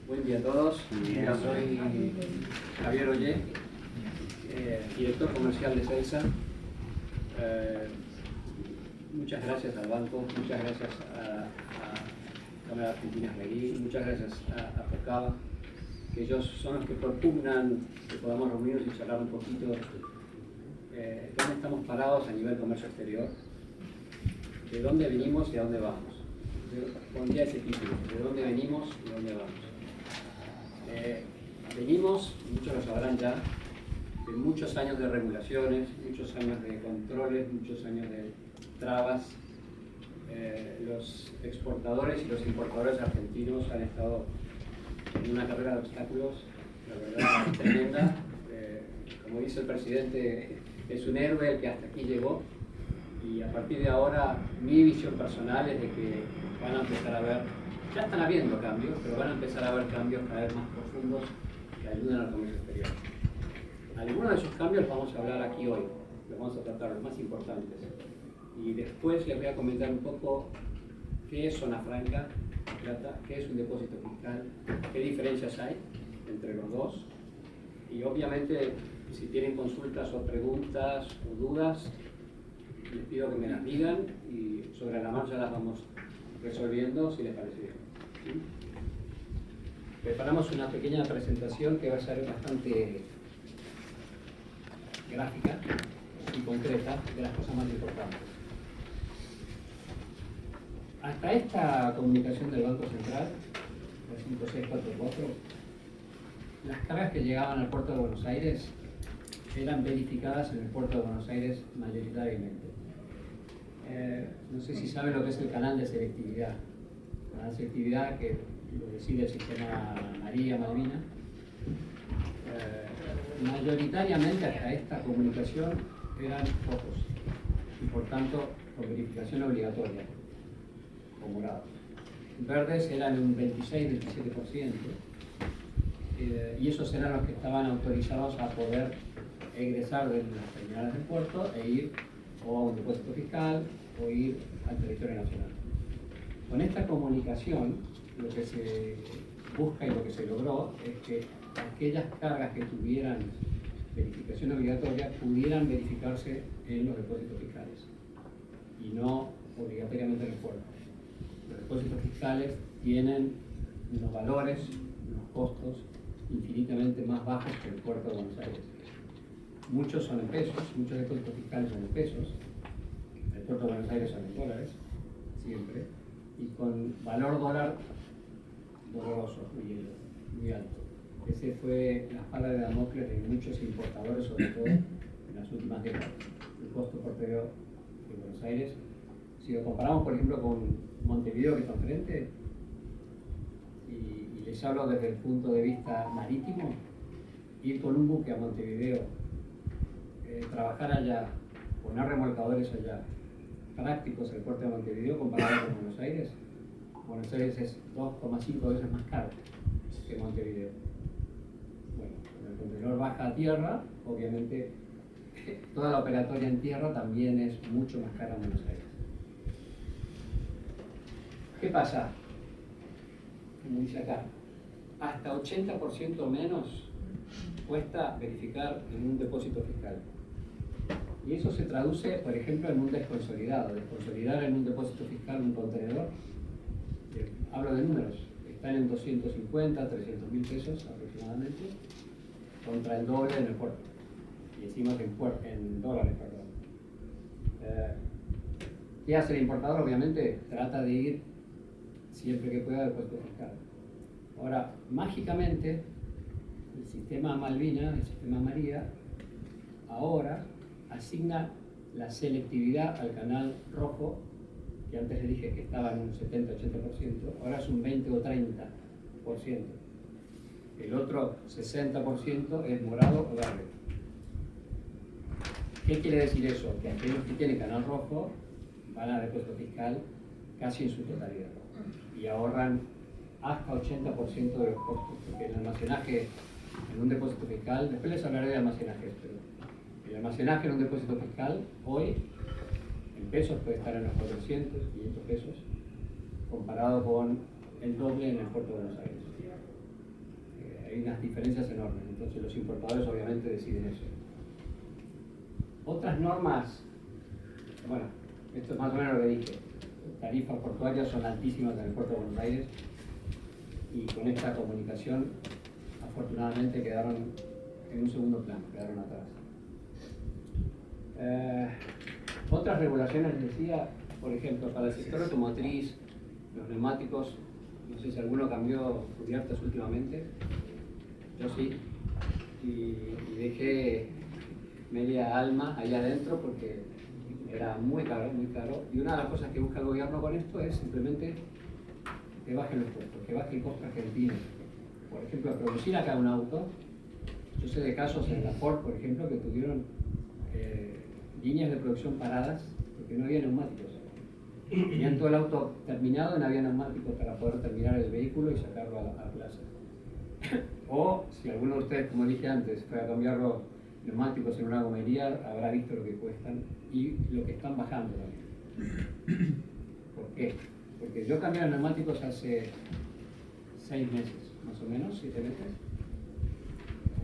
Buen día a todos. Mira, soy Javier Ollé, director comercial de Celsa. Muchas gracias al banco, muchas gracias a Cámara Argentina Esmeril, muchas gracias a FOCABA, que ellos son los que propugnan que podamos reunirnos y charlar un poquito dónde estamos parados a nivel comercio exterior, de dónde venimos y a dónde vamos. Pondría ese título, de dónde venimos y a dónde vamos. Venimos, muchos lo sabrán ya, de muchos años de regulaciones, muchos años de controles, muchos años de trabas. Los exportadores y los importadores argentinos han estado en una carrera de obstáculos, la verdad, tremenda. Como dice el presidente, es un héroe el que hasta aquí llegó, y a partir de ahora mi visión personal es de que van a empezar a ver, ya están habiendo cambios, pero van a empezar a haber cambios cada vez más profundos que ayuden al comercio exterior. Algunos de esos cambios vamos a hablar aquí hoy, los vamos a tratar, los más importantes. Y después les voy a comentar un poco qué es zona franca, qué es un depósito fiscal, qué diferencias hay entre los dos. Y obviamente, si tienen consultas o preguntas o dudas, les pido que me las digan y sobre la marcha las vamos resolviendo si les parece bien. ¿Sí? Preparamos una pequeña presentación que va a ser bastante gráfica y concreta de las cosas más importantes. Hasta esta comunicación del Banco Central, la 5644, las cargas que llegaban al puerto de Buenos Aires eran verificadas en el puerto de Buenos Aires mayoritariamente. No sé si saben lo que es el canal de selectividad. El canal de selectividad que lo decide el sistema María Malvina. Mayoritariamente hasta esta comunicación eran rojos y por tanto con verificación obligatoria, o morados. Verdes eran un 26-27%, y esos eran los que estaban autorizados a poder egresar de las terminales del puerto e ir o a un depósito fiscal o ir al territorio nacional. Con esta comunicación, lo que se busca y lo que se logró es que aquellas cargas que tuvieran verificación obligatoria pudieran verificarse en los depósitos fiscales y no obligatoriamente en el puerto. Los depósitos fiscales tienen unos valores, unos costos infinitamente más bajos que el puerto de Buenos Aires. Muchos son en pesos, muchos depósitos fiscales son en pesos, el puerto de Buenos Aires son en dólares, siempre, y con valor dólar doloroso, muy alto. Ese fue la espada de Damocles de muchos importadores, sobre todo en las últimas décadas. El costo por pedido de Buenos Aires, si lo comparamos, por ejemplo, con Montevideo, que está enfrente, y les hablo desde el punto de vista marítimo, ir con un buque a Montevideo, trabajar allá, poner remolcadores allá, prácticos en el puerto de Montevideo comparado con Buenos Aires. Buenos Aires es 2,5 veces más caro que Montevideo. Bueno, cuando el contenedor baja a tierra, obviamente toda la operatoria en tierra también es mucho más cara en Buenos Aires. ¿Qué pasa? Como dice acá, hasta 80% menos cuesta verificar en un depósito fiscal. Y eso se traduce, por ejemplo, en un desconsolidado. Desconsolidar en un depósito fiscal un contenedor, hablo de números, están en 250, 300 mil pesos aproximadamente, contra el doble en el puerto. Y decimos en dólares, perdón. ¿Qué hace el importador? Obviamente trata de ir siempre que pueda al depósito fiscal. Ahora, mágicamente, el sistema Malvina, el sistema María, ahora asigna la selectividad al canal rojo, que antes le dije que estaba en un 70-80%, ahora es un 20 o 30%. El otro 60% es morado o verde. ¿Qué quiere decir eso? Que aquellos que tienen canal rojo van a depósito fiscal casi en su totalidad y ahorran hasta 80% de los costos, porque el almacenaje en un depósito fiscal, después les hablaré de almacenaje, pero el almacenaje en un depósito fiscal hoy en pesos puede estar en los 400, 500 pesos, comparado con el doble en el puerto de Buenos Aires. hay unas diferencias enormes. Entonces los importadores obviamente deciden eso. Otras normas, bueno, esto es más o menos lo que dije. Tarifas portuarias son altísimas en el puerto de Buenos Aires y con esta comunicación afortunadamente quedaron en un segundo plano, quedaron atrás. Otras regulaciones, decía, por ejemplo, para el sector automotriz, los neumáticos, no sé si alguno cambió cubiertas últimamente, yo sí, y dejé media alma allá adentro porque era muy caro, y una de las cosas que busca el gobierno con esto es simplemente que bajen los costos, que baje el costo argentino. Por ejemplo, producir acá un auto, yo sé de casos en la Ford, por ejemplo, que tuvieron líneas de producción paradas porque no había neumáticos. Tenían todo el auto terminado y no había neumáticos para poder terminar el vehículo y sacarlo a la plaza. O si alguno de ustedes, como dije antes, fue a cambiar los neumáticos en una gomería, habrá visto lo que cuestan y lo que están bajando también. ¿Por qué? Porque yo cambié los neumáticos hace 6 meses, más o menos, 7 meses.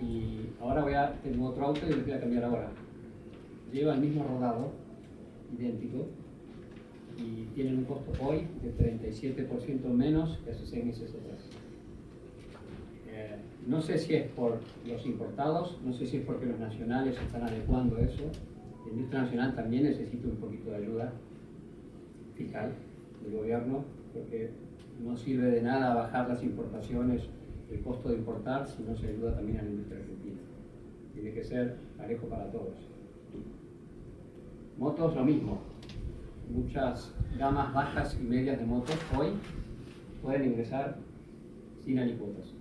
Y ahora tengo otro auto y lo voy a cambiar ahora. Lleva el mismo rodado, idéntico, y tienen un costo hoy de 37% menos que hace 6 meses atrás. No sé si es por los importados, no sé si es porque los nacionales están adecuando eso. La industria nacional también necesita un poquito de ayuda fiscal del gobierno, porque no sirve de nada bajar las importaciones, el costo de importar, si no se ayuda también a la industria argentina. Tiene que ser parejo para todos. Motos, lo mismo. Muchas gamas bajas y medias de motos hoy pueden ingresar sin alícuotas.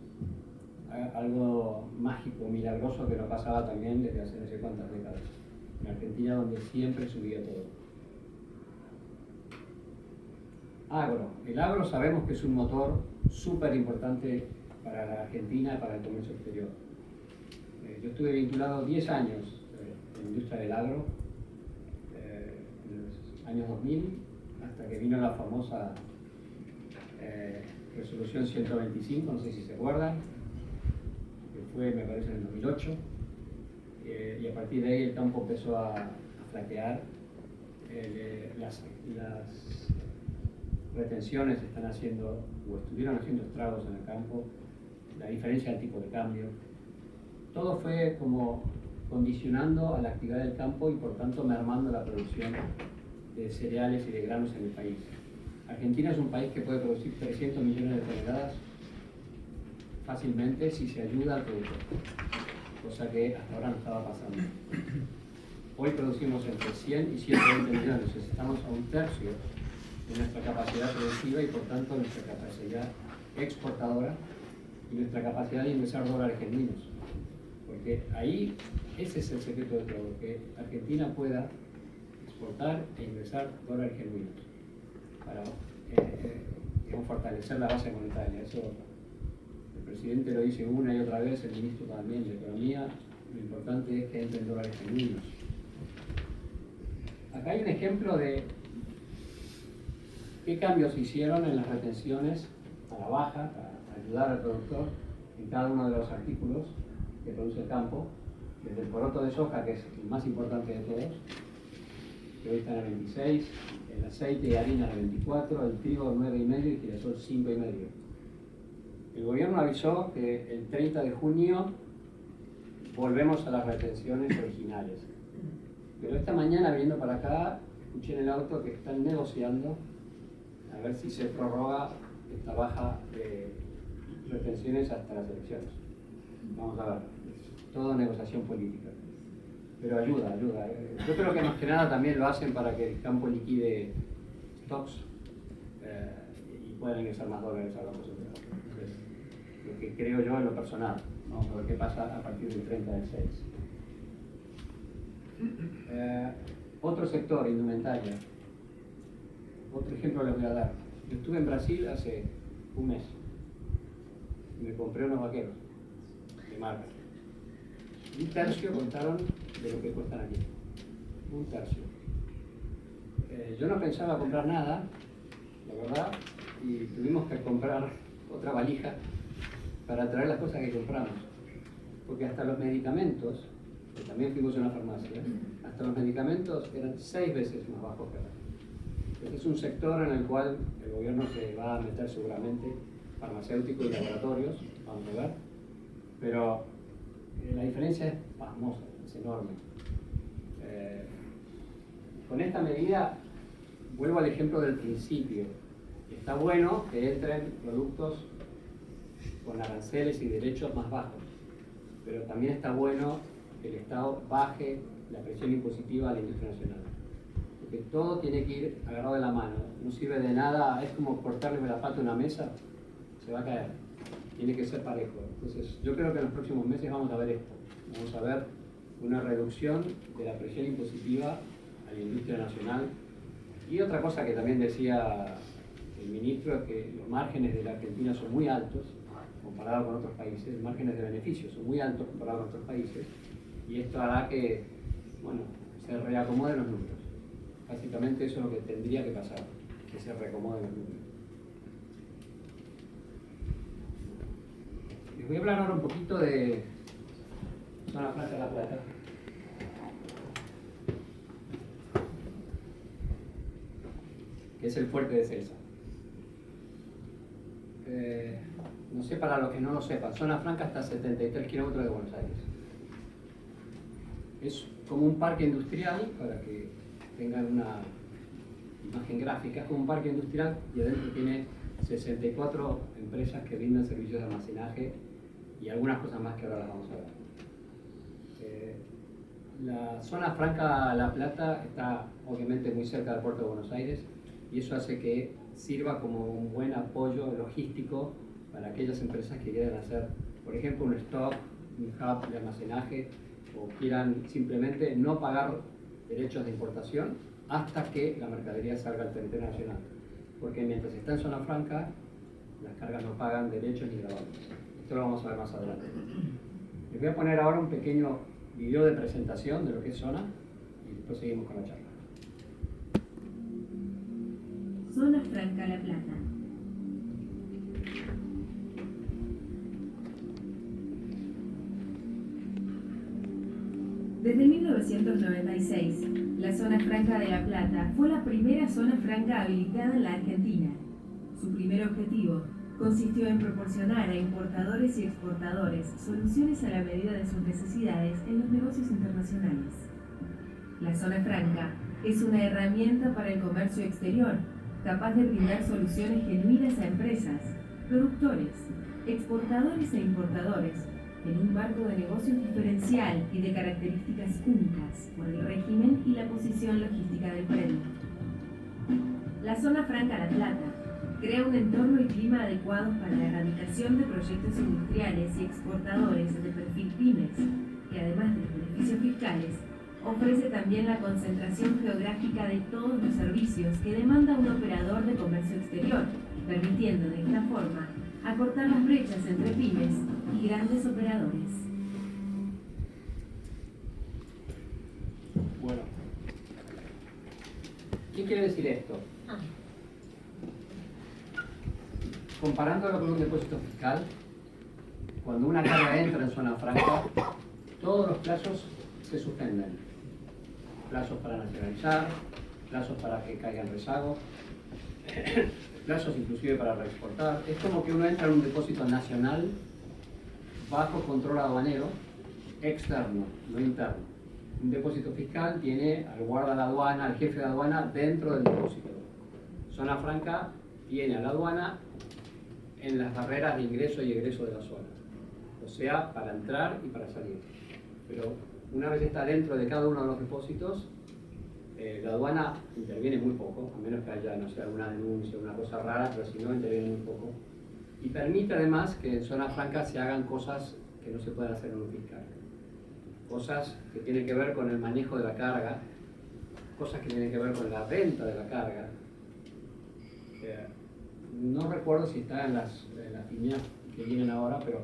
Algo mágico, milagroso que no pasaba también desde hace no sé cuántas décadas. En Argentina, donde siempre subía todo. Agro. El agro sabemos que es un motor súper importante para la Argentina, para el comercio exterior. Yo estuve vinculado 10 años en la industria del agro, en los años 2000, hasta que vino la famosa resolución 125, no sé si se acuerdan, que fue, me parece, en el 2008, y a partir de ahí el campo empezó a flaquear. Las retenciones están haciendo, o estuvieron haciendo estragos en el campo, la diferencia del tipo de cambio. Todo fue como condicionando a la actividad del campo y por tanto mermando la producción de cereales y de granos en el país. Argentina es un país que puede producir 300 millones de toneladas fácilmente si se ayuda al productor, cosa que hasta ahora no estaba pasando. Hoy producimos entre 100 y 120 millones, estamos a un tercio de nuestra capacidad productiva y por tanto nuestra capacidad exportadora y nuestra capacidad de ingresar dólares genuinos. Porque ahí ese es el secreto de todo, que Argentina pueda exportar e ingresar dólares genuinos para fortalecer la base monetaria. Eso el presidente lo dice una y otra vez, el ministro también de Economía. Lo importante es que entren dólares genuinos. Acá hay un ejemplo de qué cambios se hicieron en las retenciones a la baja para ayudar al productor en cada uno de los artículos que produce el campo, desde el poroto de soja, que es el más importante de todos, que hoy está en el 26, el aceite y harina en el 24, el trigo 9,5 y el girasol 5,5. El gobierno avisó que el 30 de junio volvemos a las retenciones originales. Pero esta mañana, viniendo para acá, escuché en el auto que están negociando a ver si se prorroga esta baja de retenciones hasta las elecciones. Vamos a ver, es toda negociación política. Pero ayuda. Yo creo que más que nada también lo hacen para que el campo liquide stocks y puedan ingresar más dólares a la posibilidad. Lo que creo yo en lo personal. Vamos a ver qué pasa a partir del 30 del 6. Otro sector, indumentaria. Otro ejemplo les voy a dar. Yo estuve en Brasil hace un mes y me compré unos vaqueros de marca. Un tercio contaron de lo que cuestan aquí. Un tercio. Yo no pensaba comprar nada, la verdad, y tuvimos que comprar otra valija para traer las cosas que compramos. Porque hasta los medicamentos, que también fuimos a una farmacia, hasta los medicamentos eran 6 veces más bajos que ahora. Este es un sector en el cual el gobierno se va a meter seguramente, farmacéuticos y laboratorios, vamos a ver, pero la diferencia es pasmosa, es enorme. Con esta medida, vuelvo al ejemplo del principio, está bueno que entren productos con aranceles y derechos más bajos, pero también está bueno que el Estado baje la presión impositiva a la industria nacional. Porque todo tiene que ir agarrado de la mano, no sirve de nada, es como cortarle la pata a una mesa, se va a caer, tiene que ser parejo. Entonces yo creo que en los próximos meses vamos a ver esto, vamos a ver una reducción de la presión impositiva a la industria nacional. Y otra cosa que también decía el ministro es que los márgenes de la Argentina son muy altos comparado con otros países, los márgenes de beneficios son muy altos comparado con otros países, y esto hará que, bueno, se reacomoden los números. Básicamente eso es lo que tendría que pasar, que se reacomoden los números. Les voy a hablar ahora un poquito de Zona Franca de La Plata. Que es el fuerte de Celsa. No sé, para los que no lo sepan, Zona Franca está a 73 kilómetros de Buenos Aires. Es como un parque industrial, para que tengan una imagen gráfica, es como un parque industrial y adentro tiene 64 empresas que brindan servicios de almacenaje y algunas cosas más que ahora las vamos a ver. La Zona Franca La Plata está obviamente muy cerca del puerto de Buenos Aires y eso hace que sirva como un buen apoyo logístico para aquellas empresas que quieran hacer, por ejemplo, un stock, un hub de almacenaje, o quieran simplemente no pagar derechos de importación hasta que la mercadería salga al territorio nacional. Porque mientras está en Zona Franca, las cargas no pagan derechos ni gravamen. Esto lo vamos a ver más adelante. Les voy a poner ahora un pequeño video de presentación de lo que es Zona y después seguimos con la charla. Zona Franca La Plata. Desde 1996, la Zona Franca de La Plata fue la primera zona franca habilitada en la Argentina. Su primer objetivo consistió en proporcionar a importadores y exportadores soluciones a la medida de sus necesidades en los negocios internacionales. La Zona Franca es una herramienta para el comercio exterior, capaz de brindar soluciones genuinas a empresas, productores, exportadores e importadores, en un marco de negocios diferencial y de características únicas por el régimen y la posición logística del predio. La Zona Franca La Plata crea un entorno y clima adecuados para la erradicación de proyectos industriales y exportadores de perfil pymes, que además de los beneficios fiscales, ofrece también la concentración geográfica de todos los servicios que demanda un operador de comercio exterior, permitiendo de esta forma acortar las brechas entre pymes y grandes operadores. Bueno, ¿qué quiere decir esto? Comparándolo con un depósito fiscal, cuando una carga entra en Zona Franca, todos los plazos se suspenden. Plazos para nacionalizar, plazos para que caigan rezagos, plazos inclusive para reexportar. Es como que uno entra en un depósito nacional bajo control aduanero externo, no interno. Un depósito fiscal tiene al guarda de aduana, al jefe de aduana dentro del depósito. Zona Franca tiene a la aduana en las barreras de ingreso y egreso de la zona, o sea, para entrar y para salir. Pero una vez está dentro de cada uno de los depósitos, la aduana interviene muy poco, a menos que haya, no sé, alguna denuncia, una cosa rara, pero si no, interviene muy poco. Y permite además que en Zona Franca se hagan cosas que no se pueden hacer en un fiscal. Cosas que tienen que ver con el manejo de la carga, cosas que tienen que ver con la venta de la carga. No recuerdo si está en las líneas que vienen ahora, pero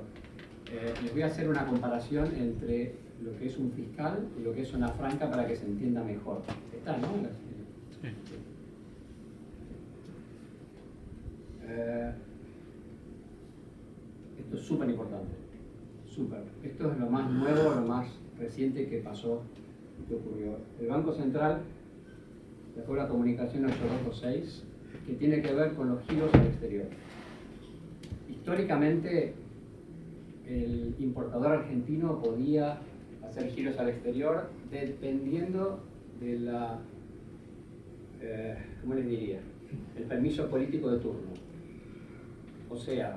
les voy a hacer una comparación entre lo que es un fiscal y lo que es Zona Franca para que se entienda mejor. Está, ¿no? Sí. Esto es súper importante. Súper. Esto es lo más nuevo, lo más reciente que pasó, que ocurrió. El Banco Central dejó la comunicación 8226, que tiene que ver con los giros al exterior. Históricamente, el importador argentino podía hacer giros al exterior dependiendo de la, ¿cómo les diría? El permiso político de turno. O sea,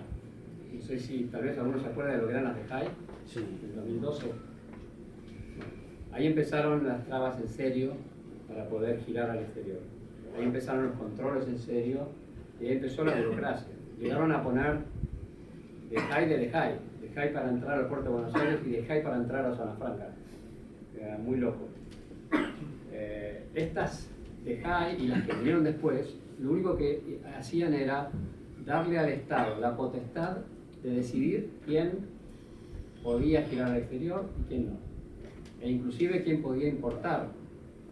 no sé si tal vez algunos se acuerdan de lo que eran las de Jai, Sí. en 2012. Ahí empezaron las trabas en serio para poder girar al exterior. Ahí empezaron los controles en serio y ahí empezó la burocracia. Llegaron a poner de Jai para entrar al puerto de Buenos Aires y de Jai para entrar a Zona Franca. Era muy loco. Estas de Jai y las que vinieron después, lo único que hacían era darle al Estado la potestad de decidir quién podía girar al exterior y quién no. E inclusive quién podía importar,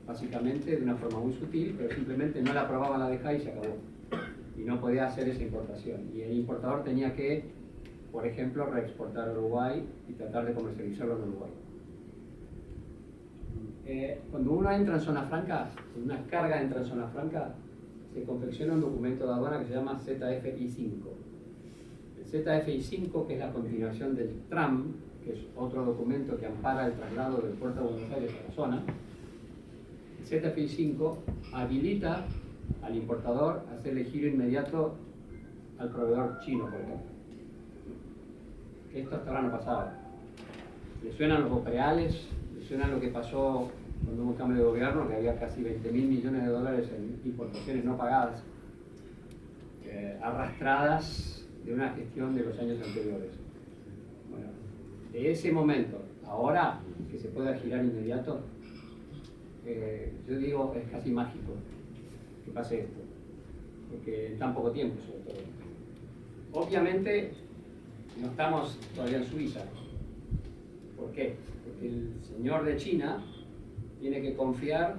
básicamente de una forma muy sutil, pero simplemente no la aprobaban la de Jai y se acabó. Y no podía hacer esa importación. Y el importador tenía que, por ejemplo, reexportar a Uruguay y tratar de comercializarlo en Uruguay. Cuando uno entra en zona franca, una carga entra en zona franca, se confecciona un documento de aduana que se llama ZFI-5. El ZFI-5, que es la continuación del TRAM, que es otro documento que ampara el traslado del puerto de Buenos Aires a la zona, el ZFI-5 habilita al importador a hacerle giro inmediato al proveedor chino, por ejemplo. Esto hasta ahora no pasaba. ¿Le suenan los OPREALES? ¿Le suena lo que pasó cuando hubo un cambio de gobierno, que había casi 20.000 millones de dólares en importaciones no pagadas, arrastradas de una gestión de los años anteriores? Bueno, de ese momento, ahora que se pueda girar inmediato, yo digo, es casi mágico que pase esto, porque en tan poco tiempo sobre todo. Obviamente no estamos todavía en Suiza. ¿Por qué? Porque el señor de China tiene que confiar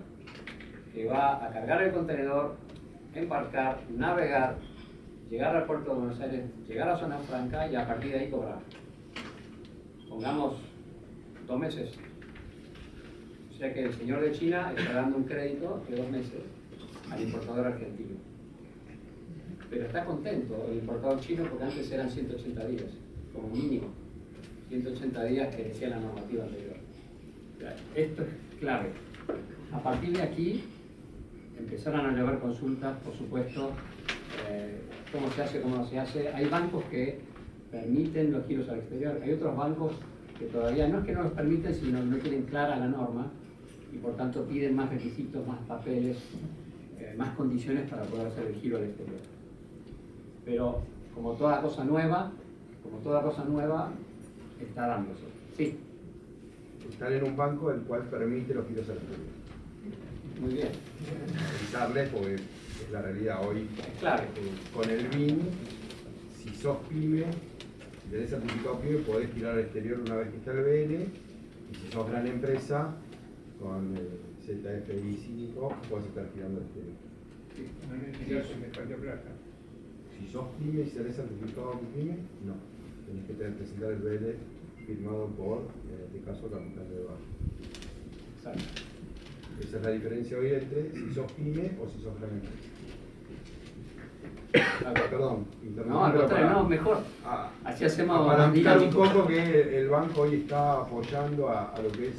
que va a cargar el contenedor, embarcar, navegar, llegar al puerto de Buenos Aires, llegar a Zona Franca y a partir de ahí cobrar. Pongamos 2 meses. O sea que el señor de China está dando un crédito de 2 meses al importador argentino. Pero está contento el importador chino porque antes eran 180 días, como mínimo. 180 días que decía la normativa anterior. Esto es clave. A partir de aquí empezaron a llevar consultas, por supuesto, cómo se hace, cómo no se hace. Hay bancos que permiten los giros al exterior, hay otros bancos que todavía no es que no los permiten, sino que no tienen clara la norma y por tanto piden más requisitos, más papeles, más condiciones para poder hacer el giro al exterior. Pero como toda cosa nueva, está dándose. Sí. Están en un banco el cual permite los giros al exterior. Muy bien. Avisarles, porque es la realidad hoy. Es clave. Con el BIN, si sos pyme, si tenés certificado pyme, podés girar al exterior una vez que está el BN. Y si sos gran empresa, con el ZFI 5, podés estar girando al exterior. No necesitas meter plata. Si sos pyme y si tenés certificado pyme, no. Tenés que presentar el BN firmado por, en este caso, Capital del Valle. Exacto. Esa es la diferencia hoy entre si sos pyme o si sos gran empresa. Perdón, No, al contrario, no, mejor. Así hacemos para más explicar un dinámico. poco que el banco hoy está apoyando a lo que es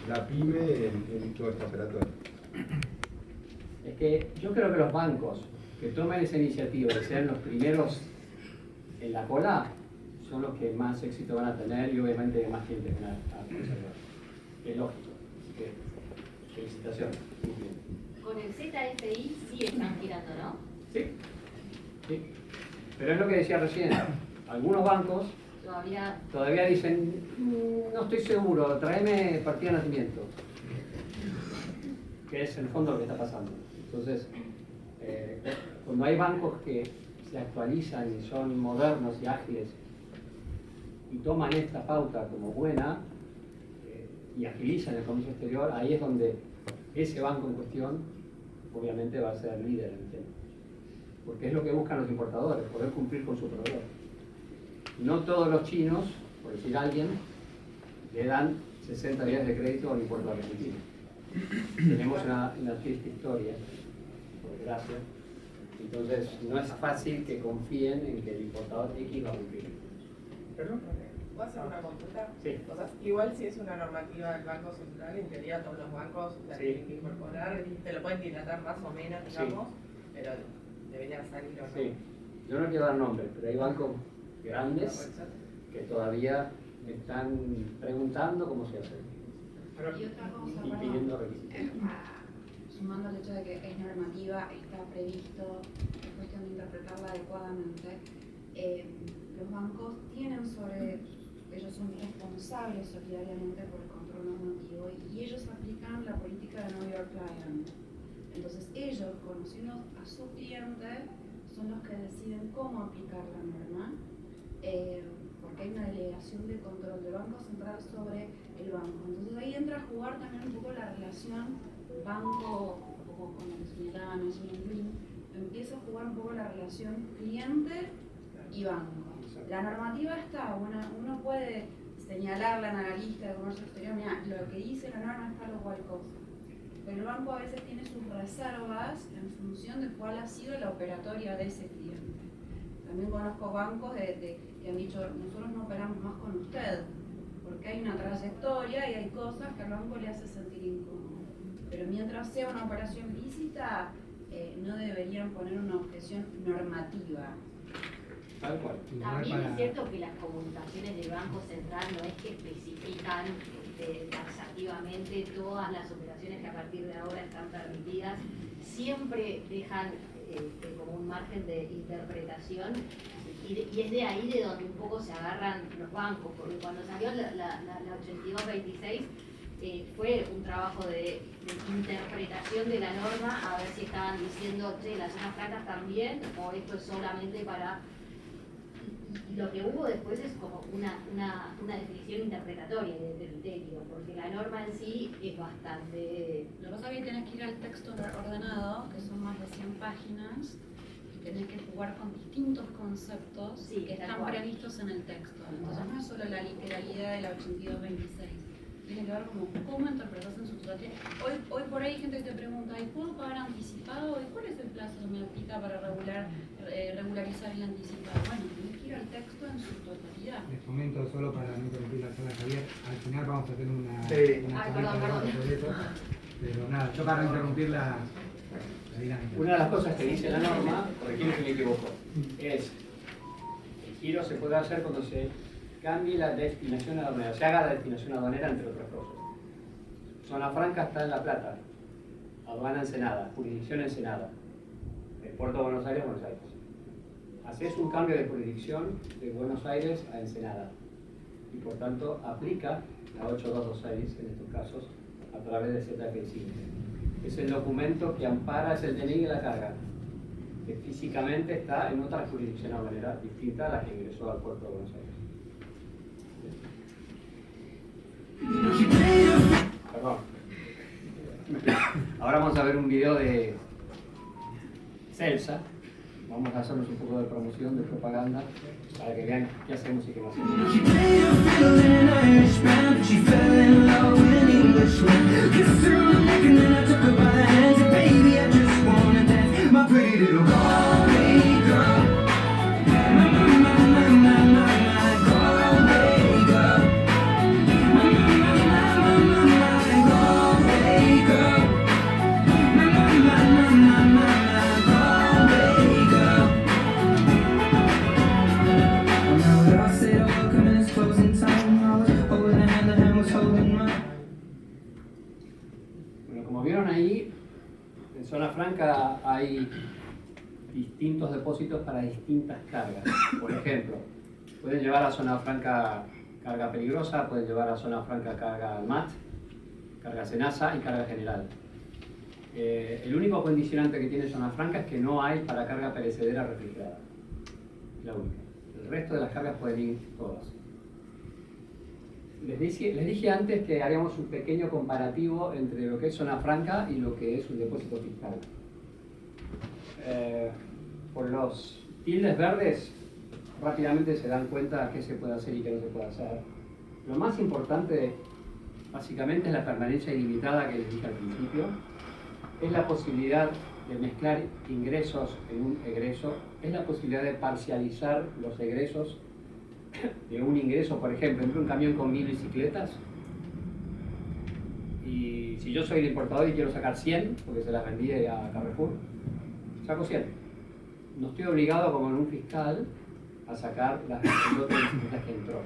la pyme en toda esta operatoria. Es que yo creo que los bancos que tomen esa iniciativa de ser los primeros en la cola son los que más éxito van a tener y obviamente más gente van a conservar. Es lógico. Así que, felicitaciones. Muy bien. Con el ZFI sí están girando, ¿no? Sí. Sí. Pero es lo que decía recién. Algunos bancos todavía dicen, no estoy seguro, tráeme partida de nacimiento. Que es en el fondo lo que está pasando. Entonces, cuando hay bancos que se actualizan y son modernos y ágiles y toman esta pauta como buena y agilizan el comercio exterior, ahí es donde ese banco en cuestión obviamente va a ser líder en el tema. Porque es lo que buscan los importadores, poder cumplir con su proveedor. no todos los chinos, por decir alguien, le dan 60 días de crédito a un importador argentino. Tenemos una triste historia, por desgracia. Entonces, no es fácil que confíen en que el importador X va a cumplir. ¿Perdón? ¿Puedo hacer una consulta? Sí. O sea, igual si es una normativa del Banco Central, en teoría todos los bancos la Sí. tienen que incorporar, te lo pueden dilatar más o menos, Sí. digamos, pero debería salir o no. Sí, yo no quiero dar nombres, pero hay bancos grandes que todavía me están preguntando cómo se hace Y otra cosa, y perdón, pidiendo requisitos. sumando el hecho de que es normativa, está previsto, es cuestión de interpretarla adecuadamente. Los bancos tienen ellos son responsables solidariamente por el control normativo y ellos aplican la política de Know Your Client. Entonces ellos, conociendo a su cliente, son los que deciden cómo aplicar la norma, porque hay una delegación de control del Banco Central sobre el banco. Entonces ahí entra a jugar también un poco la relación banco, un poco con lo que señalaba Najim Green, empieza a jugar un poco la relación cliente y banco. La normativa está, uno puede señalarle al analista de comercio exterior, mira, lo que dice la norma es tal o cual cosa. Pero el banco a veces tiene sus reservas en función de cuál ha sido la operatoria de ese cliente. También conozco bancos que han dicho, nosotros no operamos más con usted, porque hay una trayectoria y hay cosas que al banco le hace sentir incómodo. Pero mientras sea una operación lícita, no deberían poner una objeción normativa. Tal cual. También es cierto que las comunicaciones del Banco Central no es que especifican taxativamente todas las operaciones que a partir de ahora están permitidas, siempre dejan como un margen de interpretación y es de ahí de donde un poco se agarran los bancos, porque cuando salió la 8226 fue un trabajo de interpretación de la norma, a ver si estaban diciendo, che, las zonas francas también, o esto es solamente para... Y lo que hubo después es como una definición interpretatoria de criterio, porque la norma en sí es bastante... Lo que pasa es que tenés que ir al texto ordenado, que son más de 100 páginas, y tenés que jugar con distintos conceptos Sí, que tal están cual. previstos en el texto. Entonces no es solo la literalidad de la 8226, tiene que ver como cómo interpretas en su totalidad. Hoy por ahí hay gente que te pregunta, ¿y puedo pagar anticipado? ¿Y cuál es el plazo que me aplica para regularizar el anticipado? Bueno, tenés que ir al texto en su totalidad. Les comento solo para no interrumpir la charla de Javier, al final vamos a tener una Ay, charlita de perdón. sobre eso, pero nada, yo para no interrumpir la dinámica. Una de las cosas que dice la norma, corregime si me equivoco, es el giro se puede hacer cuando se cambie la destinación aduanera, se haga la destinación aduanera, entre otras cosas. Zona franca está en La Plata, aduana Ensenada, jurisdicción Ensenada, el puerto de Buenos Aires, Buenos Aires. Haces un cambio de jurisdicción de Buenos Aires a Ensenada y por tanto aplica la 8226 en estos casos a través de ZF5. Es el documento que ampara, es el DNI de la carga, que físicamente está en otra jurisdicción aduanera distinta a la que ingresó al puerto de Buenos Aires. Perdón. Ahora vamos a ver un video de Celsa. Vamos a hacernos un poco de promoción, de propaganda, para que vean qué hacemos y qué no hacemos. She played a fiddle in an Irish band, but she fell in love with an Englishman. Kissed her on the neck and then I took her by the hands. And baby, I just wanna dance, my pretty little Galway girl. My Galway girl. My Galway girl. My Galway girl. Now it all said welcome and it's closing time. I was holding the hand was holding mine. Bueno, como vieron ahí, en zona franca hay distintos depósitos para distintas cargas. Por ejemplo, pueden llevar a zona franca carga peligrosa, pueden llevar a zona franca carga MAT, carga SENASA y carga general. El único condicionante que tiene zona franca es que no hay para carga perecedera refrigerada. Es la única. El resto de las cargas pueden ir todas. Les dije antes que haríamos un pequeño comparativo entre lo que es zona franca y lo que es un depósito fiscal. Por los tildes verdes rápidamente se dan cuenta qué se puede hacer y qué no se puede hacer. Lo más importante, básicamente, es la permanencia ilimitada que les dije al principio. Es la posibilidad de mezclar ingresos en un egreso. Es la posibilidad de parcializar los egresos de un ingreso. Por ejemplo, entré un camión con 1000 bicicletas. Y si yo soy el importador y quiero sacar 100, porque se las vendí a Carrefour, saco 100. No estoy obligado, como en un fiscal, a sacar las otras bicicletas que entró.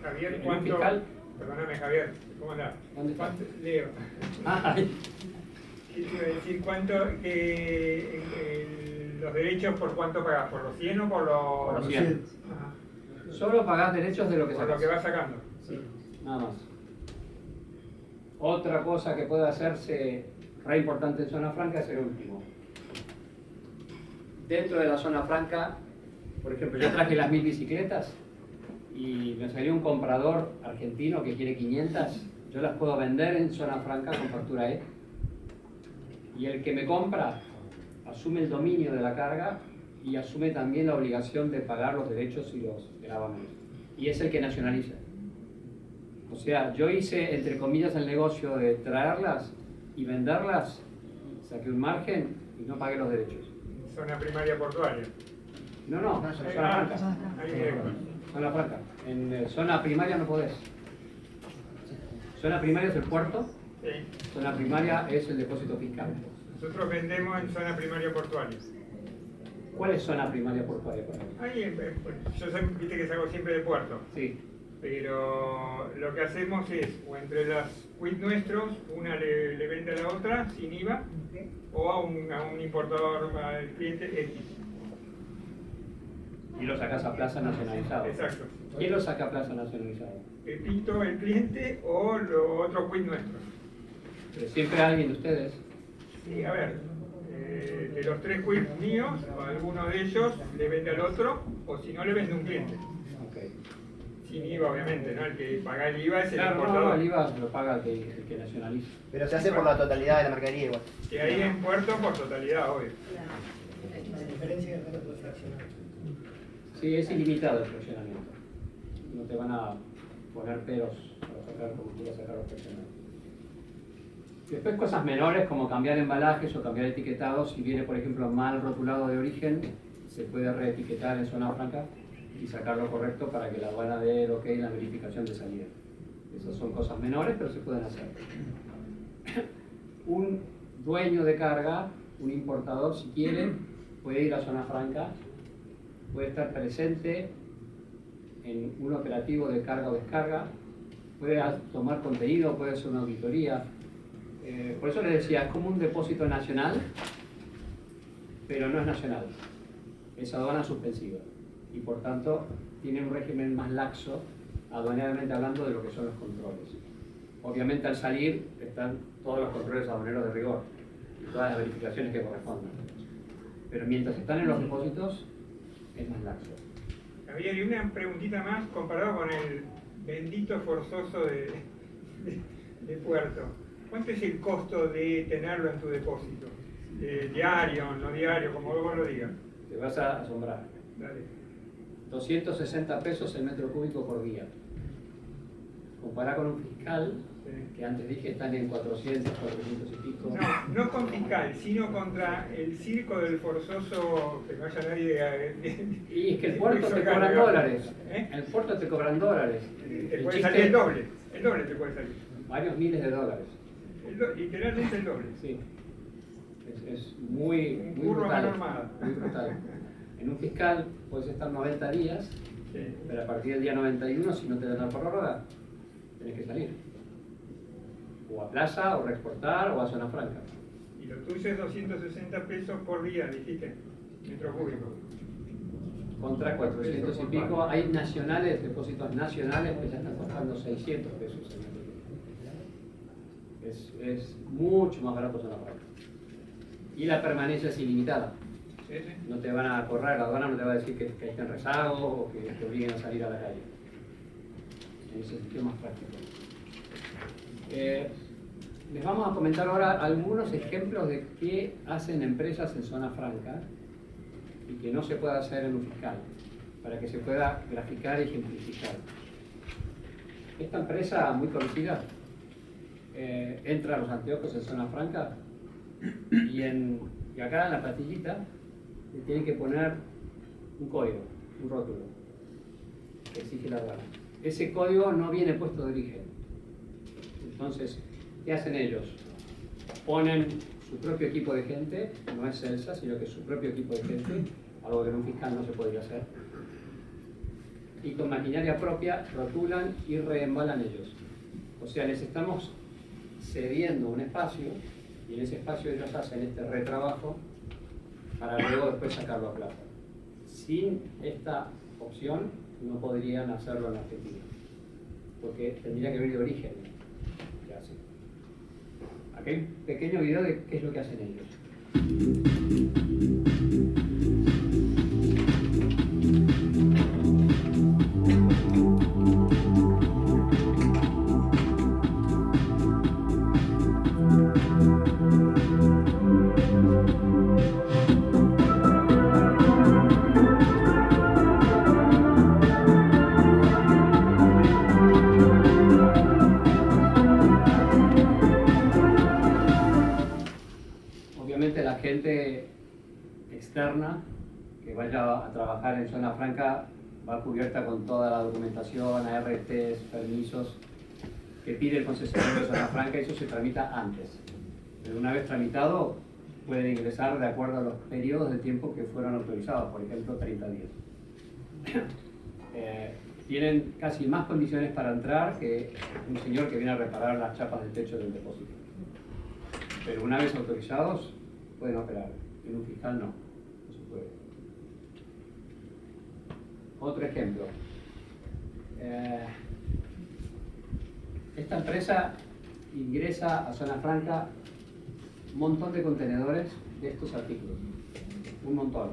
Javier, En un ¿cuánto? fiscal, Perdóname, Javier, ¿cómo andás? ¿Dónde está? Leo. Ay, ¿Qué te iba a decir? ¿Cuánto los derechos por cuánto pagás? ¿Por los 100 o por los...? por los 100. Ajá. Solo pagás derechos de lo que Por lo sacas. que vas sacando. Sí, nada más. Otra cosa que puede hacerse re importante en zona franca es el último. Dentro de la zona franca, por ejemplo, yo traje las 1000 bicicletas y me salió un comprador argentino que quiere 500, yo las puedo vender en zona franca con factura E. Y el que me compra asume el dominio de la carga y asume también la obligación de pagar los derechos y los gravámenes. Y es el que nacionaliza. O sea, yo hice, entre comillas, el negocio de traerlas y venderlas, saqué un margen y no pagué los derechos. Zona primaria portuaria. No, en zona franca. Ahí directo. Zona franca. En zona primaria no podés. Zona primaria es el puerto, Sí. zona primaria es el depósito fiscal. Nosotros vendemos en zona primaria portuaria. ¿Cuál es zona primaria portuaria? Ahí, yo viste que salgo siempre de puerto. Sí. Pero lo que hacemos es, o entre las quit nuestros, una le vende a la otra sin IVA, o a un importador, al cliente X. Y lo sacás a plaza nacionalizado. Exacto. ¿Quién lo saca a plaza nacionalizado? Pepito, el cliente, o los otros quit nuestros. Pero siempre alguien de ustedes. Sí, a ver, de los 3 quits míos, alguno de ellos le vende al otro, o si no, le vende a un cliente. Okay. Sin IVA, obviamente, ¿no? El que paga el IVA es el Claro, importador. no, el IVA lo paga el que nacionaliza. Pero se hace por la totalidad de la mercadería igual. Que ahí en puerto por totalidad, obvio. Sí, es ilimitado el fraccionamiento. No te van a poner peros para sacar como quieras sacar los fraccionamientos. Después cosas menores como cambiar embalajes o cambiar etiquetados. Si viene, por ejemplo, mal rotulado de origen, se puede reetiquetar en zona franca y sacar lo correcto para que la aduana dé el ok en la verificación de salida. Esas son cosas menores, pero se pueden hacer. Un dueño de carga, un importador, si quiere, puede ir a zona franca, puede estar presente en un operativo de carga o descarga, puede tomar contenido, puede hacer una auditoría. Por eso les decía, es como un depósito nacional, pero no es nacional. Es aduana suspensiva. Y por tanto, tiene un régimen más laxo, aduanalmente hablando, de lo que son los controles. Obviamente, al salir, están todos los controles aduaneros de rigor y todas las verificaciones que correspondan. Pero mientras están en los depósitos, es más laxo. Javier, y una preguntita más comparado con el bendito forzoso de puerto. ¿Cuánto es el costo de tenerlo en tu depósito? Diario, no diario, como vos lo digas. Te vas a asombrar. Dale. 260 pesos el metro cúbico por día. Compará con un fiscal, que antes dije están en 400, 400 y pico. No, no con fiscal, sino contra el circo del forzoso, que no haya nadie... Y es que el puerto te cobran dólares. El puerto te cobran dólares. Te puede salir el doble te puede salir. Varios miles de dólares. Literalmente el doble. Sí. Es muy, Un muy burro brutal. mano armada. Muy brutal. En un fiscal puedes estar 90 días, Sí. pero a partir del día 91, si no te dan la prórroga, tenés que salir. O a plaza, o reexportar, o a zona franca. Y lo tuyo es 260 pesos por día, dijiste, metro cúbico. Contra 400 y pico. Hay nacionales, depósitos nacionales que ya están costando 600 pesos el metro cúbico. Es mucho más barato zona franca. Y la permanencia es ilimitada. ¿Sí? No te van a correr, la aduana no te va a decir que esté en rezago o que te obliguen a salir a la calle. En ese sentido más práctico. Les vamos a comentar ahora algunos ejemplos de qué hacen empresas en zona franca y que no se puede hacer en un fiscal. para que se pueda graficar y ejemplificar. Esta empresa muy conocida entra a los anteojos en zona franca y acá en la pastillita le tienen que poner un código, un rótulo que exige la aduana. Ese código no viene puesto de origen. Entonces, ¿qué hacen ellos? Ponen su propio equipo de gente, no es Celsa, sino que su propio equipo de gente, algo que en un fiscal no se podría hacer, y con maquinaria propia rotulan y reembalan ellos. O sea, les estamos cediendo un espacio y en ese espacio ellos hacen este retrabajo para luego después sacarlo a plaza. Sin esta opción no podrían hacerlo en Argentina, porque tendría que venir de origen. ¿Qué hacen? Aquí hay un pequeño video de qué es lo que hacen ellos. Obviamente la gente externa que vaya a trabajar en zona franca va cubierta con toda la documentación, ARTs, permisos que pide el concesionario de zona franca, y eso se tramita antes. Pero una vez tramitado pueden ingresar de acuerdo a los periodos de tiempo que fueron autorizados, por ejemplo 30 días. Tienen casi más condiciones para entrar que un señor que viene a reparar las chapas del techo del depósito. Pero una vez autorizados pueden operar, en un fiscal no se puede. Otro ejemplo. Esta empresa ingresa a zona franca un montón de contenedores de estos artículos, un montón.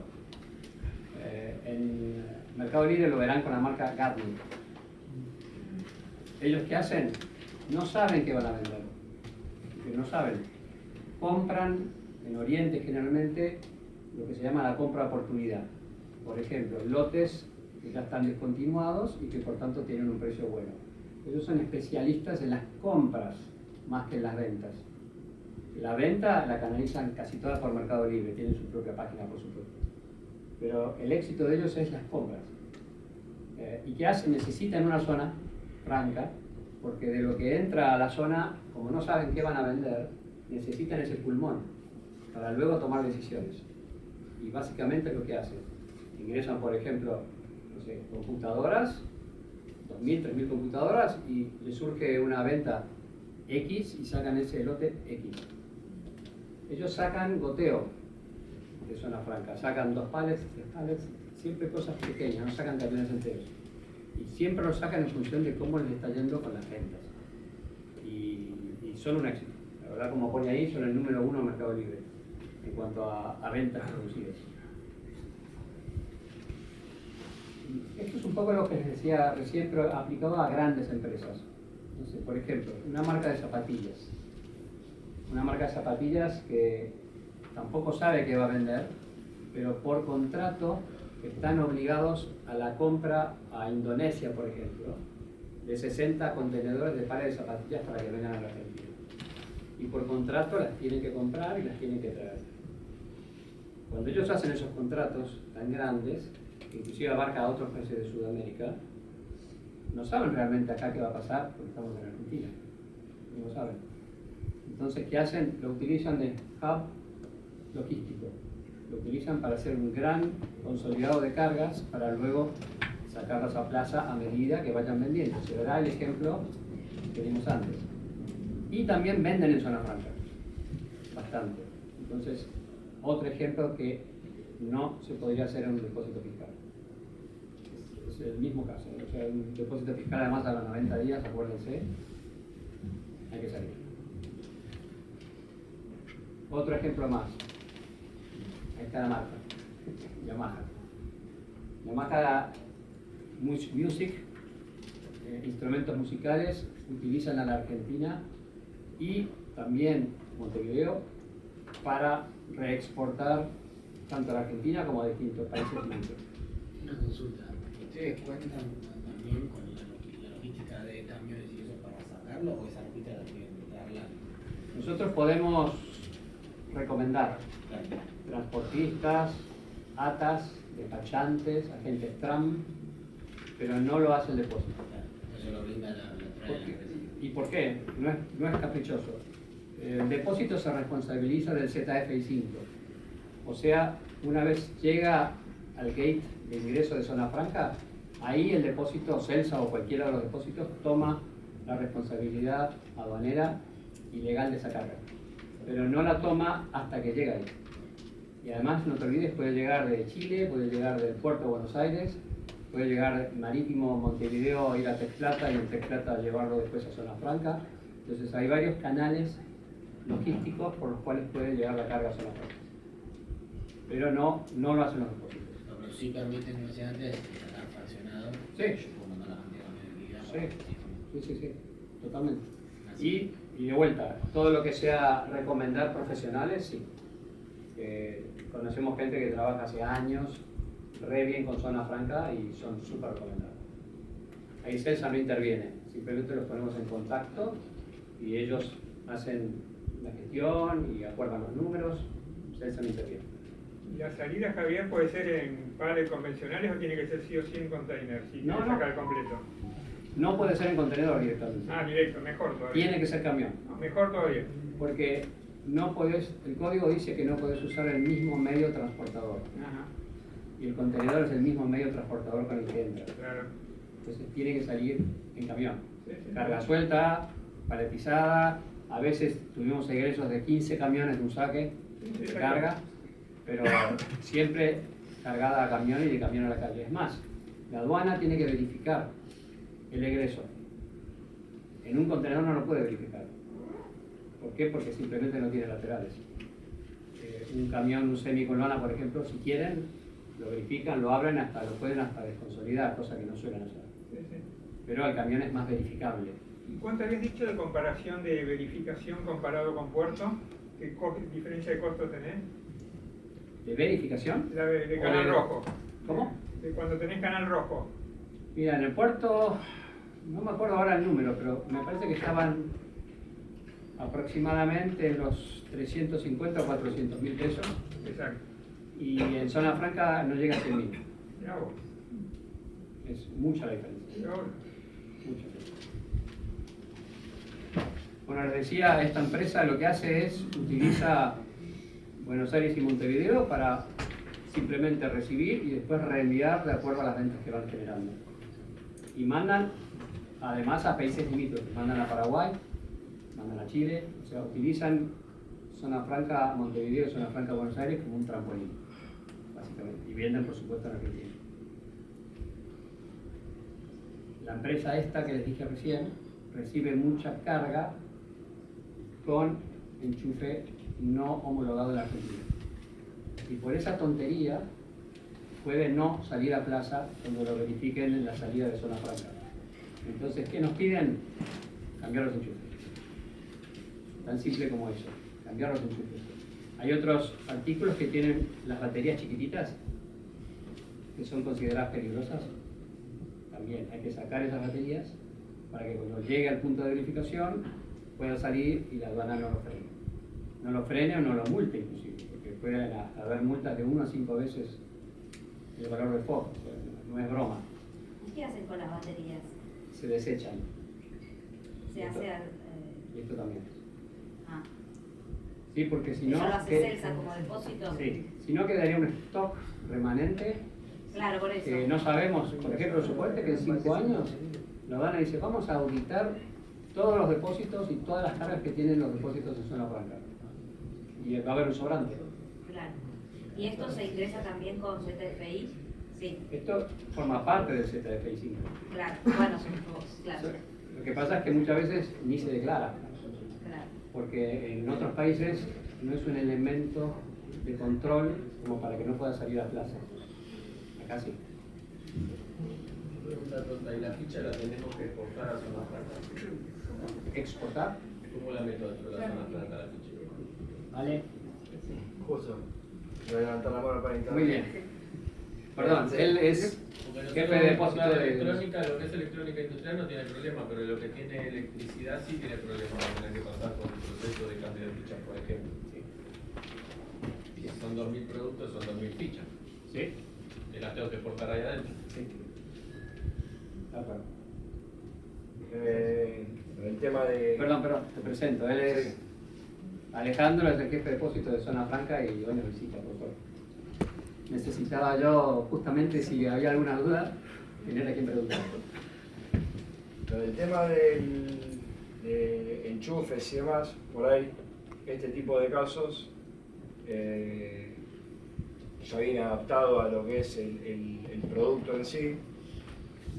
En Mercado Libre lo verán con la marca Gatling. Ellos, ¿qué hacen? No saben qué van a vender, no saben. Compran en Oriente generalmente lo que se llama la compra oportunidad. Por ejemplo, lotes que ya están descontinuados y que por tanto tienen un precio bueno. Ellos son especialistas en las compras más que en las ventas. La venta la canalizan casi todas por Mercado Libre, tienen su propia página por supuesto. Pero el éxito de ellos es las compras. ¿Y qué hacen? Necesitan una zona franca, porque de lo que entra a la zona, como no saben qué van a vender, necesitan ese pulmón para luego tomar decisiones. Y básicamente es lo que hacen. Ingresan, por ejemplo, no sé, computadoras, 2.000, 3.000 computadoras, y les surge una venta X y sacan ese lote X. Ellos sacan goteo de zona franca, sacan 2 palets, 3 palets, siempre cosas pequeñas, no sacan camiones enteros. Y siempre lo sacan en función de cómo les está yendo con las ventas. Y son un éxito. La verdad, como pone ahí, son el número 1 en Mercado Libre en cuanto a ventas producidas. Esto es un poco lo que les decía recién, pero aplicado a grandes empresas. No sé, por ejemplo, una marca de zapatillas. Una marca de zapatillas que tampoco sabe qué va a vender, pero por contrato están obligados a la compra a Indonesia, por ejemplo, de 60 contenedores de pares de zapatillas para que vengan a la Argentina. Y por contrato las tienen que comprar y las tienen que traer. Cuando ellos hacen esos contratos tan grandes, que inclusive abarca a otros países de Sudamérica, no saben realmente acá qué va a pasar porque estamos en Argentina. No lo saben. Entonces, ¿qué hacen? Lo utilizan de hub logístico. Lo utilizan para hacer un gran consolidado de cargas para luego sacarlas a plaza a medida que vayan vendiendo. Se verá el ejemplo que vimos antes. Y también venden en zona franca. Bastante. Entonces, otro ejemplo que no se podría hacer en un depósito fiscal. Es el mismo caso. O sea, un depósito fiscal además a los 90 días, acuérdense, hay que salir. Otro ejemplo más. Ahí está la marca. Yamaha. Yamaha Music, instrumentos musicales, utilizan a la Argentina y también Montevideo para reexportar tanto a la Argentina como a distintos países. Una consulta. ¿Ustedes cuentan también con la logística de camiones y eso para sacarlo o esa logística la tienen que darla? Nosotros podemos recomendar transportistas, ATAs, despachantes, agentes TRAM, pero no lo hace el depósito. Eso lo brinda la ¿Y por qué? No es caprichoso. El depósito se responsabiliza del ZFI 5. O sea, una vez llega al gate de ingreso de zona franca, ahí el depósito, CELSA o cualquiera de los depósitos, toma la responsabilidad aduanera y legal de esa carga. Pero no la toma hasta que llega ahí. Y además, no te olvides, puede llegar de Chile, puede llegar del puerto de Buenos Aires, puede llegar marítimo Montevideo, ir a Texplata y en Texplata llevarlo después a zona franca. Entonces hay varios canales logísticos por los cuales puede llegar la carga a zona franca. Pero no lo hacen los depósitos. No, pero sí permiten, como decía antes, sacar fraccionado. Sí. Como mandar la cantidad de vida. Sí, totalmente. Y de vuelta, todo lo que sea recomendar profesionales, sí. Conocemos gente que trabaja hace años re bien con zona franca y son súper recomendados. Ahí CELSA no interviene, simplemente los ponemos en contacto y ellos hacen la gestión y acuerdan los números, CELSA no interviene. ¿La salida, Javier, puede ser en palets convencionales o tiene que ser sí o sí en container? Si No, quiere no. sacar completo. No puede ser en contenedor directamente. Ah, directo, mejor todavía. Tiene que ser camión. No, mejor todavía. Porque no podés, el código dice que no podés usar el mismo medio transportador. Ajá, Y el contenedor es el mismo medio transportador con el que entra. claro. Entonces tiene que salir en camión. Sí, sí. Carga suelta, paletizada. A veces tuvimos egresos de 15 camiones de un saque de carga, pero siempre cargada a camión y de camión a la calle. Es más, la aduana tiene que verificar el egreso. En un contenedor no lo puede verificar. ¿Por qué? Porque simplemente no tiene laterales. Un camión, un semicolona, por ejemplo, si quieren, lo verifican, lo abren, lo pueden hasta desconsolidar, cosa que no suelen hacer. Sí, sí. Pero el camión es más verificable. ¿Y cuánto habías dicho de comparación de verificación comparado con puerto? ¿Qué diferencia de costo tenés? ¿De verificación? La de canal rojo. ¿Cómo? De cuando tenés canal rojo. Mira, en el puerto, no me acuerdo ahora el número, pero me parece que estaban aproximadamente en los 350 o 400 mil pesos. Exacto. Y en zona franca no llega a 100 mil. Mirá vos. Es mucha la diferencia. Mirá vos. Mucha. Bueno, les decía, esta empresa lo que hace es, utiliza Buenos Aires y Montevideo para simplemente recibir y después reenviar de acuerdo a las ventas que van generando. Y mandan además a países limítrofes, mandan a Paraguay, mandan a Chile, o sea, utilizan zona franca Montevideo, zona franca Buenos Aires como un trampolín, básicamente, y venden por supuesto en Argentina. La empresa esta que les dije recién recibe mucha carga con enchufe no homologado en la Argentina. Y por esa tontería puede no salir a plaza cuando lo verifiquen en la salida de zona franca. Entonces, ¿qué nos piden? Cambiar los enchufes. Tan simple como eso, cambiar los enchufes. Hay otros artículos que tienen las baterías chiquititas, que son consideradas peligrosas. También hay que sacar esas baterías para que cuando llegue al punto de verificación pueda salir y la aduana no lo frene. No lo frene o no lo multe inclusive, porque pueden haber multas de 1 a 5 veces el valor del FOB, o sea, no es broma. ¿Y qué hacen con las baterías? Se desechan. Se Esto- hace... Y esto también. ah, Sí, porque si no... ¿eso lo hace CELSA como depósito? Sí, si no quedaría un stock remanente Claro, por eso. que no sabemos. Por ejemplo, suponete que en 5 años la aduana dice, vamos a auditar todos los depósitos y todas las cargas que tienen los depósitos en zona franca. Y va a haber un sobrante. Claro. ¿Y esto se ingresa también con ZFI? Sí, Esto forma parte del ZFI 5. claro. Bueno, claro. Lo que pasa es que muchas veces ni se declara, Claro. porque en otros países no es un elemento de control como para que no pueda salir a plaza. Acá sí. Pregunta tonta, ¿y la ficha la tenemos que exportar a zona franca? ¿Exportar? ¿Cómo la meto dentro de la zona franca la ficha? ¿Vale? Justo. Voy a levantar la mano para entrar. Muy bien. Perdón, él es Porque jefe de nosotros, depósito claro, de... electrónica, lo que es electrónica industrial no tiene problema, pero lo que tiene electricidad sí tiene problema, va a tener que pasar por un proceso de cambio de fichas, por ejemplo. Y si son 2.000 productos, son 2.000 fichas. Sí. Y las tengo que exportar ahí adentro. Sí. El tema de... Perdón, te presento. Él es Alejandro, es el jefe de depósito de Zona Franca y hoy nos visita, por favor. Necesitaba yo, justamente, si había alguna duda, tener a quien preguntar. Lo del tema de enchufes y demás, por ahí, este tipo de casos ya viene adaptado a lo que es el producto en sí.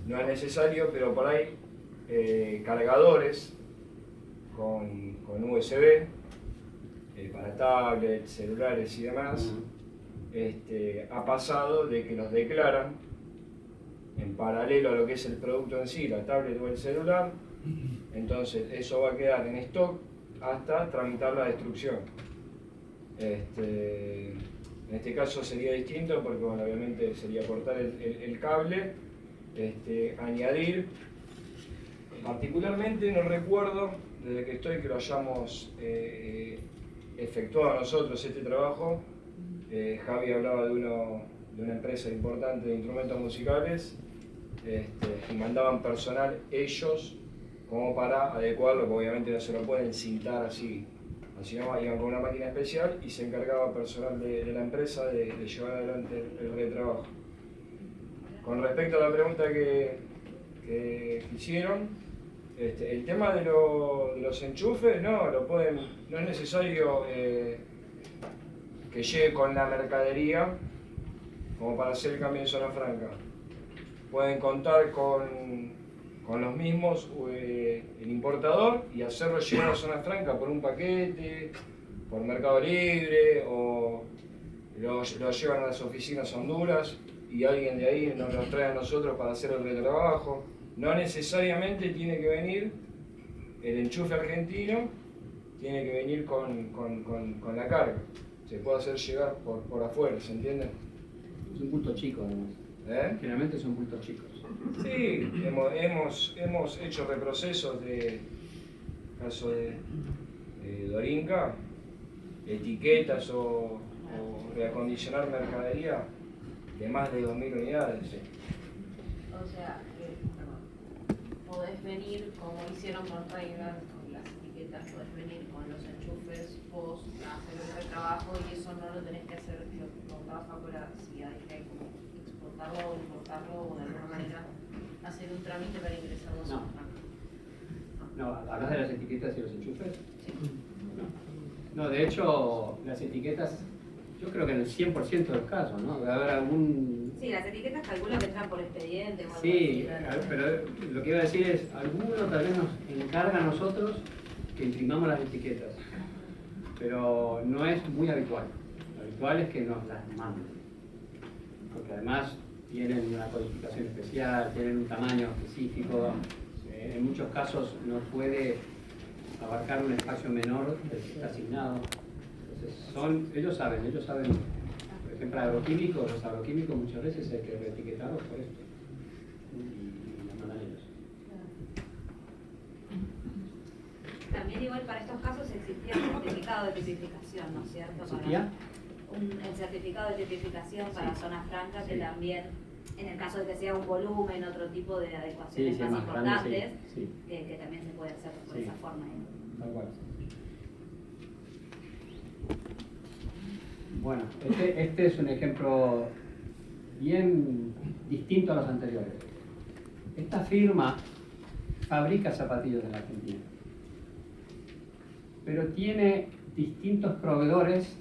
No es necesario, pero por ahí cargadores con USB para tablets, celulares y demás, ha pasado de que los declaran en paralelo a lo que es el producto en sí, la tablet o el celular. Entonces eso va a quedar en stock hasta tramitar la destrucción. En este caso sería distinto porque, bueno, obviamente sería cortar el cable, añadir. Particularmente no recuerdo, desde que estoy, que lo hayamos efectuado nosotros este trabajo. Javi hablaba de una empresa importante de instrumentos musicales y mandaban personal ellos como para adecuarlo, porque obviamente no se lo pueden cintar así. Así no, iban con una máquina especial y se encargaba personal de la empresa de llevar adelante el retrabajo. Con respecto a la pregunta que hicieron, el tema de los enchufes, no es necesario que llegue con la mercadería como para hacer el cambio en zona franca. Pueden contar con los mismos, el importador, y hacerlo llegar a zona franca por un paquete, por Mercado Libre, o lo llevan a las oficinas Honduras y alguien de ahí nos los trae a nosotros para hacer el retrabajo. No necesariamente tiene que venir el enchufe argentino, tiene que venir con la carga. Se puede hacer llegar por afuera, ¿se entiende? Es un bulto chico, además. Generalmente son bultos chicos. Sí, hemos hecho reprocesos de caso de Dorinca, etiquetas o reacondicionar mercadería de más de 2.000 unidades. O sea, podés venir como hicieron con Ray-Ban, con las etiquetas, podés venir con los enchufes, vos hacer el retrabajo y eso no lo tenés que hacer, lo que contabas ahora, si hay que como exportarlo o importarlo o de alguna manera hacer un trámite para ingresarlo a zona franca. No, ¿hablas de las etiquetas y los enchufes? Sí. No, de hecho, las etiquetas, yo creo que en el 100% de los casos, ¿no? Debe haber algún... Sí, las etiquetas calculo que entran por expediente o algo Sí, así. pero lo que iba a decir es, alguno tal vez nos encarga a nosotros que imprimamos las etiquetas, pero no es muy habitual. Lo habitual es que nos las manden, porque además tienen una codificación especial, tienen un tamaño específico, en muchos casos no puede abarcar un espacio menor del que está asignado. Entonces ellos saben, por ejemplo, los agroquímicos muchas veces hay que reetiquetarlos por esto y la mandan ellos. También igual para estos casos existía el certificado de tipificación, ¿no es cierto? ¿Existía? El certificado de tipificación para zona franca, que también, en el caso de que sea un volumen, otro tipo de adecuaciones más importantes, grande, que también se puede hacer por esa forma. Tal cual. Bueno, este es un ejemplo bien distinto a los anteriores. Esta firma fabrica zapatillas en la Argentina, pero tiene distintos proveedores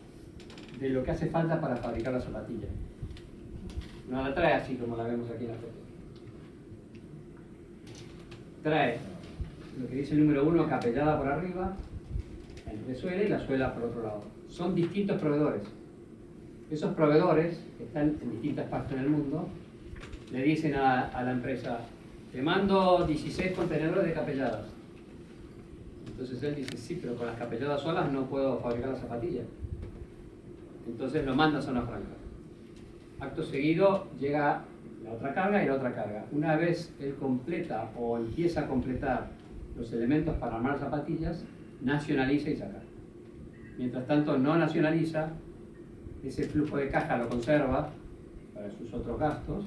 de lo que hace falta para fabricar la zapatilla. No la trae así como la vemos aquí en la foto. Trae lo que dice el número 1, capellada por arriba, entre suela y la suela por otro lado. Son distintos proveedores. Esos proveedores, que están en distintas partes del mundo, le dicen a la empresa, te mando 16 contenedores de capelladas. Entonces él dice, sí, pero con las capelladas solas no puedo fabricar la zapatilla. Entonces lo manda a zona franca. Acto seguido llega la otra carga y la otra carga. Una vez él completa o empieza a completar los elementos para armar zapatillas, nacionaliza y saca. Mientras tanto no nacionaliza, ese flujo de caja lo conserva para sus otros gastos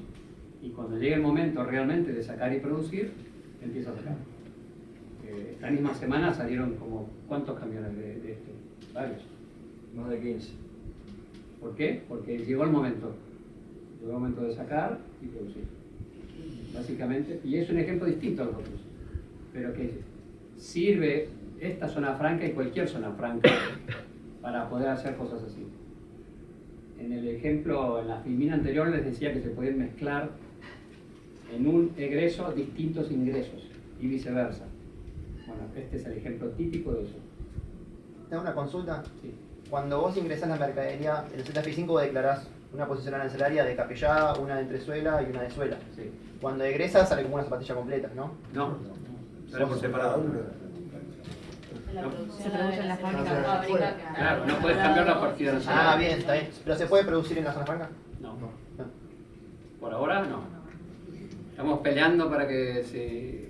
y cuando llegue el momento realmente de sacar y producir, empieza a sacar. Esta misma semana salieron como, ¿cuántos camiones de esto? Varios. Más de 15. ¿Por qué? Porque llegó el momento. Llegó el momento de sacar y producir. Básicamente, y es un ejemplo distinto a los otros, pero que sirve esta zona franca y cualquier zona franca para poder hacer cosas así. En el ejemplo, en la filmina anterior les decía que se pueden mezclar en un egreso distintos ingresos y viceversa. Bueno, este es el ejemplo típico de eso. ¿Tengo una consulta? Sí. Cuando vos ingresás la mercadería, en el ZFI5 declarás una posición arancelaria de capellada, una de entresuela y una de suela. Sí. Cuando egresas sale como una zapatilla completa, ¿no? No, sale por separado. La No. producción Se produce en la fábrica. Claro, no puedes cambiar la partida nacional. Ah, bien, está bien. ¿Pero se puede producir en la zona franca? No. Por ahora no. Estamos peleando para que se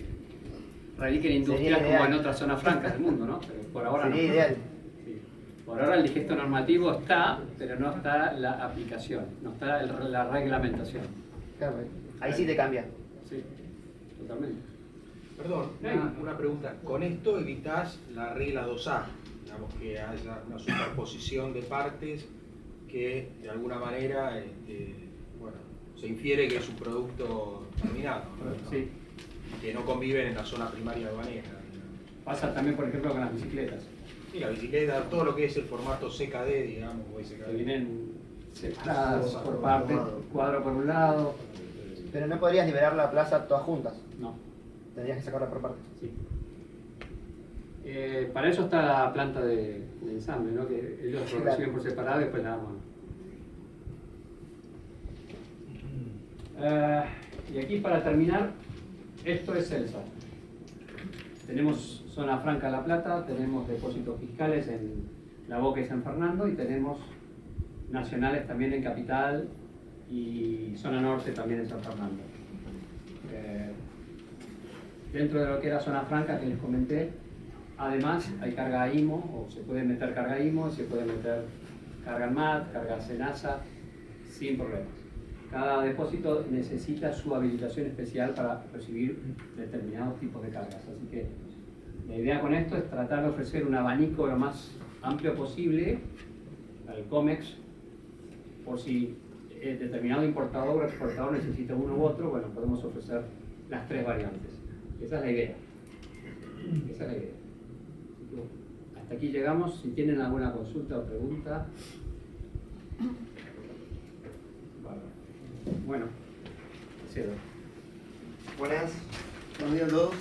radiquen industrias Sería como ideal. en otras zonas francas del mundo, ¿no? Pero por ahora Sería no. ideal. Sí. Por ahora el digesto normativo está, pero no está la aplicación, no está la reglamentación. Claro, ahí sí te cambia. Sí, totalmente. Perdón, una pregunta. Con esto evitás la regla 2A, digamos que haya una superposición de partes que de alguna manera bueno, se infiere que es un producto terminado, ¿no? Sí. Que no conviven en la zona primaria aduanera. Pasa también, por ejemplo, con las bicicletas. Sí, la bicicleta, todo lo que es el formato CKD, digamos, o Que SKD. vienen separadas por partes, cuadro por un lado. Pero no podrías liberar la plaza todas juntas. No. Tendrías que sacarla por partes. Sí. Para eso está la planta de ensamble, ¿no? Que ellos lo reciben por separado y después la damos. Y aquí para terminar, esto es CELSA. Tenemos zona franca La Plata, tenemos depósitos fiscales en La Boca y San Fernando y tenemos nacionales también en Capital y zona norte también en San Fernando. Dentro de lo que era zona franca que les comenté, además hay carga IMO, o se puede meter carga IMO, se puede meter carga MAT, carga SENASA, sin problemas. Cada depósito necesita su habilitación especial para recibir determinados tipos de cargas. Así que la idea con esto es tratar de ofrecer un abanico lo más amplio posible al COMEX, por si determinado importador o exportador necesita uno u otro, bueno, podemos ofrecer las tres variantes. Esa es la idea. Esa es la idea. Hasta aquí llegamos. Si tienen alguna consulta o pregunta. Bueno, cedo. Buenas. Buenos días a todos.